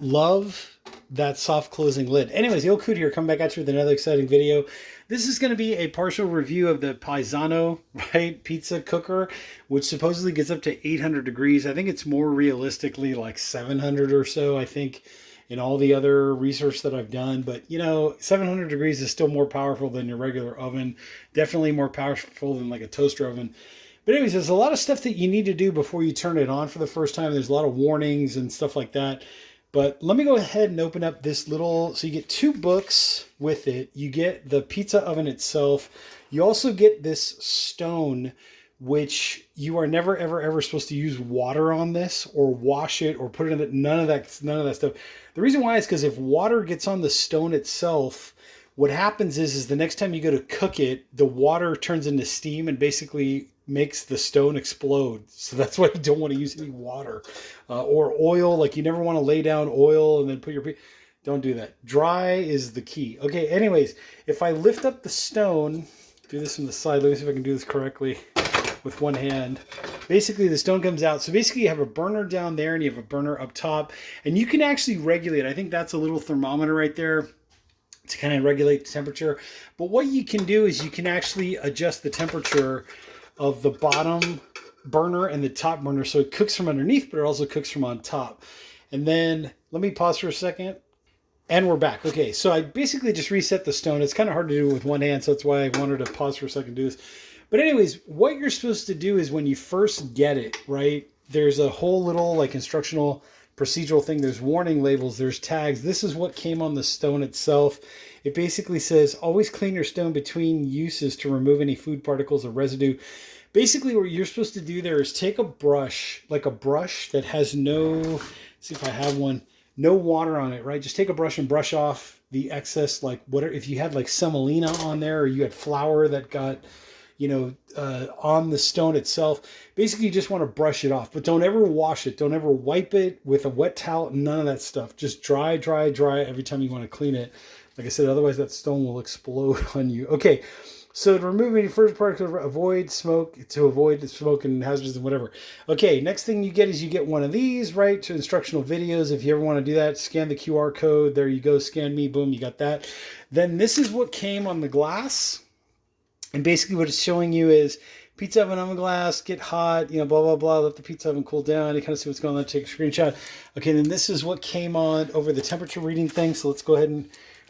love that soft closing lid. Anyways, Yo Coot here, coming back at you with another exciting video. This is going to be a partial review of the Piezano, right, pizza cooker, which supposedly gets up to 800 degrees. I think it's more realistically like 700 or so, I think, in all the other research that I've done. But, you know, 700 degrees is still more powerful than your regular oven. Definitely more powerful than like a toaster oven. But anyways, there's a lot of stuff that you need to do before you turn it on for the first time. There's a lot of warnings and stuff like that. But let me go ahead and open up this little, so you get 2 books with it. You get the pizza oven itself. You also get this stone, which you are never, ever, ever supposed to use water on this or wash it or put it in it. None of that stuff. The reason why is because if water gets on the stone itself, what happens is the next time you go to cook it, the water turns into steam and basically makes the stone explode. So that's why you don't want to use any water or oil. Like you never want to lay down oil and then put your... Don't do that. Dry is the key. Okay, anyways, if I lift up the stone, do this from the side. Let me see if I can do this correctly with one hand. Basically, the stone comes out. So basically, you have a burner down there and you have a burner up top. And you can actually regulate. I think that's a little thermometer right there to kind of regulate the temperature. But what you can do is you can actually adjust the temperature of the bottom burner and the top burner. So it cooks from underneath, but it also cooks from on top. And then let me pause for a second. And we're back. Okay, so I basically just reset the stone. It's kind of hard to do with one hand, so that's why I wanted to pause for a second to do this. But anyways, what you're supposed to do is when you first get it, right, there's a whole little like instructional procedural thing. There's warning labels, there's tags. This is what came on the stone itself. It basically says, always clean your stone between uses to remove any food particles or residue. Basically, what you're supposed to do there is take a brush, like a brush that has no, let's see if I have one, no water on it, right? Just take a brush and brush off the excess, like whatever, if you had like semolina on there or you had flour that got, you know, on the stone itself. Basically, you just want to brush it off, but don't ever wash it. Don't ever wipe it with a wet towel, none of that stuff. Just dry, dry, dry every time you want to clean it. Like I said, otherwise that stone will explode on you. Okay, so to remove any first particles, avoid smoke, to avoid the smoke and hazards and whatever. Okay, next thing you get is you get one of these, right, to instructional videos. If you ever want to do that, scan the QR code. There you go, scan me, boom, you got that. Then this is what came on the glass. And basically what it's showing you is pizza oven glass, get hot, you know, blah, blah, blah, let the pizza oven cool down. You kind of see what's going on, take a screenshot. Okay, then this is what came on over the temperature reading thing. So let's go ahead and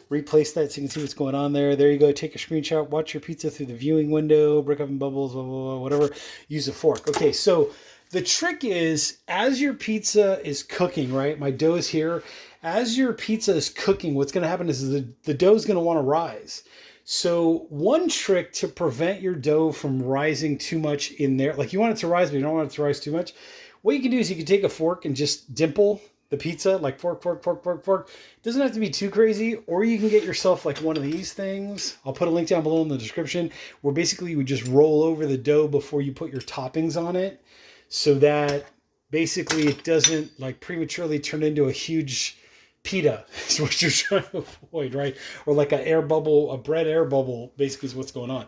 replace that so you can see what's going on there. There you go, take a screenshot, watch your pizza through the viewing window, brick oven bubbles, blah, blah, blah, whatever. Use a fork. Okay, so the trick is as your pizza is cooking, right? My dough is here. As your pizza is cooking, what's going to happen is the dough is going to want to rise. So one trick to prevent your dough from rising too much in there, like you want it to rise, but you don't want it to rise too much. What you can do is you can take a fork and just dimple the pizza, like fork, fork, fork, fork, fork. It doesn't have to be too crazy, or you can get yourself like one of these things. I'll put a link down below in the description where basically you would just roll over the dough before you put your toppings on it so that basically it doesn't like prematurely turn into a huge pita is what you're trying to avoid, right? Or like an air bubble, a bread air bubble, basically is what's going on.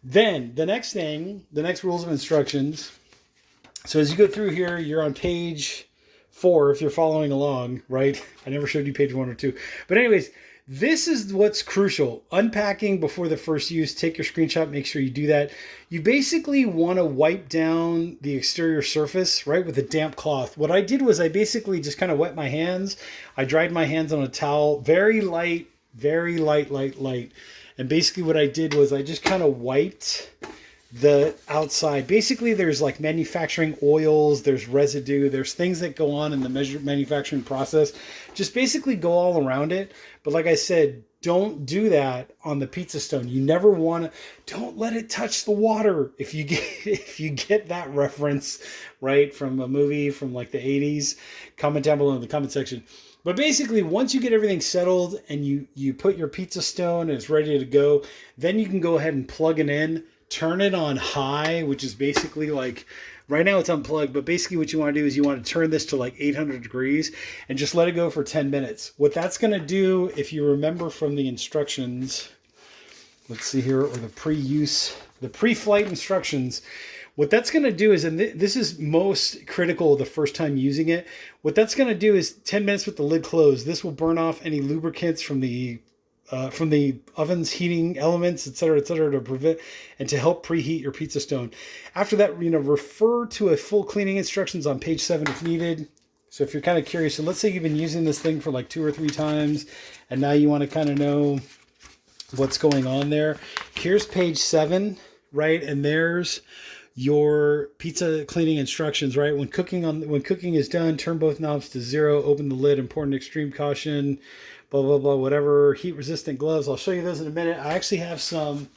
Then the next thing, the next rules of instructions. So as you go through here, you're on page 4 if you're following along, right? I never showed you page 1 or 2. But anyways, this is what's crucial. Unpacking before the first use, take your screenshot, make sure you do that. You basically want to wipe down the exterior surface, right, with a damp cloth. What I did was I basically just kind of wet my hands. I dried my hands on a towel, very light, light. And basically what I did was I just kind of wiped the outside. Basically there's like manufacturing oils, there's residue, there's things that go on in the manufacturing process. Just basically go all around it. But like I said, don't do that on the pizza stone. You never want to, don't let it touch the water. If you get that reference, right, from a movie from like the 80s, comment down below in the comment section. But basically, once you get everything settled and you put your pizza stone and it's ready to go, then you can go ahead and plug it in. Turn it on high, which is basically like, right now it's unplugged, but basically what you want to do is you want to turn this to like 800 degrees and just let it go for 10 minutes. What that's going to do, if you remember from the instructions, let's see here, or the pre-flight instructions, What that's going to do is, and this is most critical the first time using it, what that's going to do is 10 minutes with the lid closed. This will burn off any lubricants from the oven's heating elements, et cetera, to prevent and to help preheat your pizza stone. After that, refer to a full cleaning instructions on page 7 if needed. So if you're kind of curious, and let's say you've been using this thing for like 2 or 3 times, and now you want to kind of know what's going on there. Here's page 7, right? And there's your pizza cleaning instructions, right? When cooking is done, turn both knobs to 0, open the lid, important extreme caution, blah, blah, blah, whatever. Heat resistant gloves. I'll show you those in a minute. I actually have some,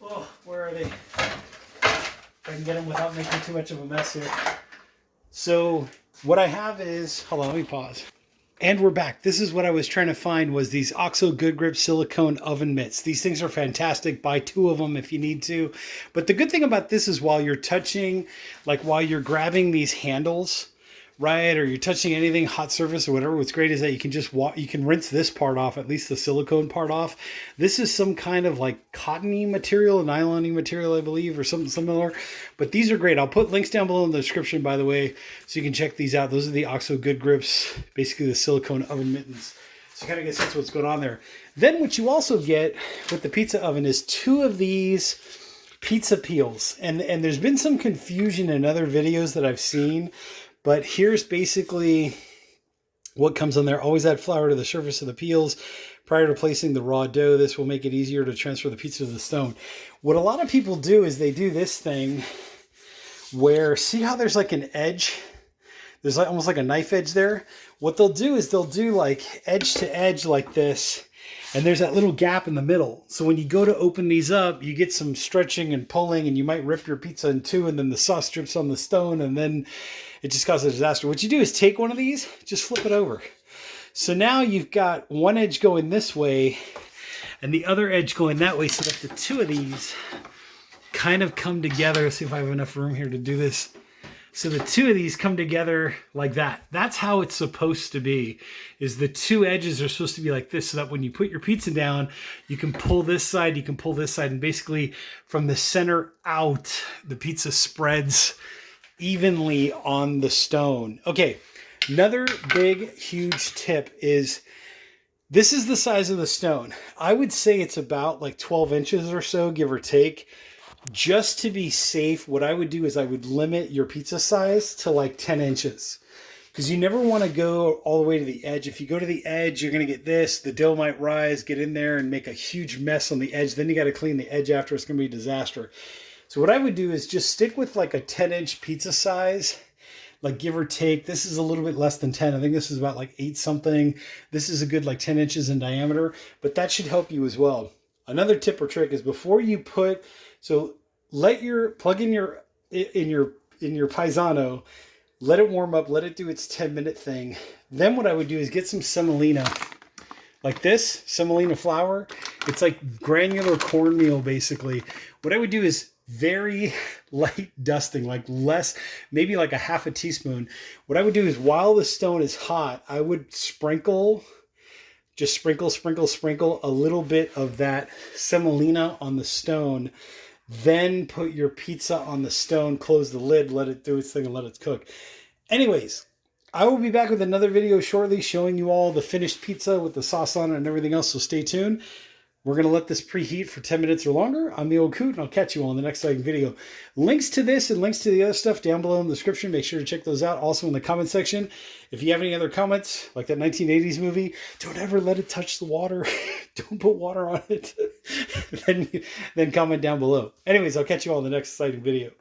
oh, where are they? I can get them without making too much of a mess here. So what I have is, hold on, let me pause. And we're back. This is what I was trying to find, was these Oxo Good Grip silicone oven mitts. These things are fantastic. Buy 2 of them if you need to. But the good thing about this is while you're touching, like while you're grabbing these handles, right, or you're touching anything, hot surface or whatever, what's great is that you can just you can rinse this part off, at least the silicone part off. This is some kind of like cottony material, nylon-y material, I believe, or something similar. But these are great. I'll put links down below in the description, by the way, so you can check these out. Those are the Oxo Good Grips, basically the silicone oven mittens. So you kind of get a sense of what's going on there. Then what you also get with the pizza oven is 2 of these pizza peels. And there's been some confusion in other videos that I've seen. But here's basically what comes on there. Always add flour to the surface of the peels prior to placing the raw dough. This will make it easier to transfer the pizza to the stone. What a lot of people do is they do this thing where, see how there's like an edge? There's like almost like a knife edge there. What they'll do is they'll do like edge to edge like this. And there's that little gap in the middle. So when you go to open these up, you get some stretching and pulling, and you might rip your pizza in 2, and then the sauce drips on the stone, and then it just causes a disaster. What you do is take one of these, just flip it over. So now you've got one edge going this way and the other edge going that way, so that the 2 of these kind of come together. Let's see if I have enough room here to do this. So the 2 of these come together like that. That's how it's supposed to be, is the 2 edges are supposed to be like this, so that when you put your pizza down, you can pull this side, you can pull this side, and basically from the center out, the pizza spreads evenly on the stone. Okay, another big, huge tip is, this is the size of the stone. I would say it's about like 12 inches or so, give or take. Just to be safe, what I would do is I would limit your pizza size to like 10 inches. Because you never want to go all the way to the edge. If you go to the edge, you're going to get this. The dough might rise, get in there, and make a huge mess on the edge. Then you got to clean the edge after. It's going to be a disaster. So what I would do is just stick with like a 10-inch pizza size, like give or take. This is a little bit less than 10. I think this is about like 8 something. This is a good like 10 inches in diameter, but that should help you as well. Another tip or trick is before you put, so plug in your Piezano, let it warm up, let it do its 10-minute thing. Then what I would do is get some semolina, like this, semolina flour. It's like granular cornmeal, basically. What I would do is very light dusting, like less, maybe like a half a teaspoon. What I would do is while the stone is hot, I would sprinkle a little bit of that semolina on the stone. Then put your pizza on the stone, close the lid, let it do its thing, and let it cook. Anyways, I will be back with another video shortly showing you all the finished pizza with the sauce on it and everything else, so stay tuned. We're going to let this preheat for 10 minutes or longer. I'm the Old Coot, and I'll catch you all in the next video. Links to this and links to the other stuff down below in the description. Make sure to check those out. Also in the comment section. If you have any other comments, like that 1980s movie, don't ever let it touch the water. Don't put water on it. then comment down below. Anyways, I'll catch you all in the next exciting video.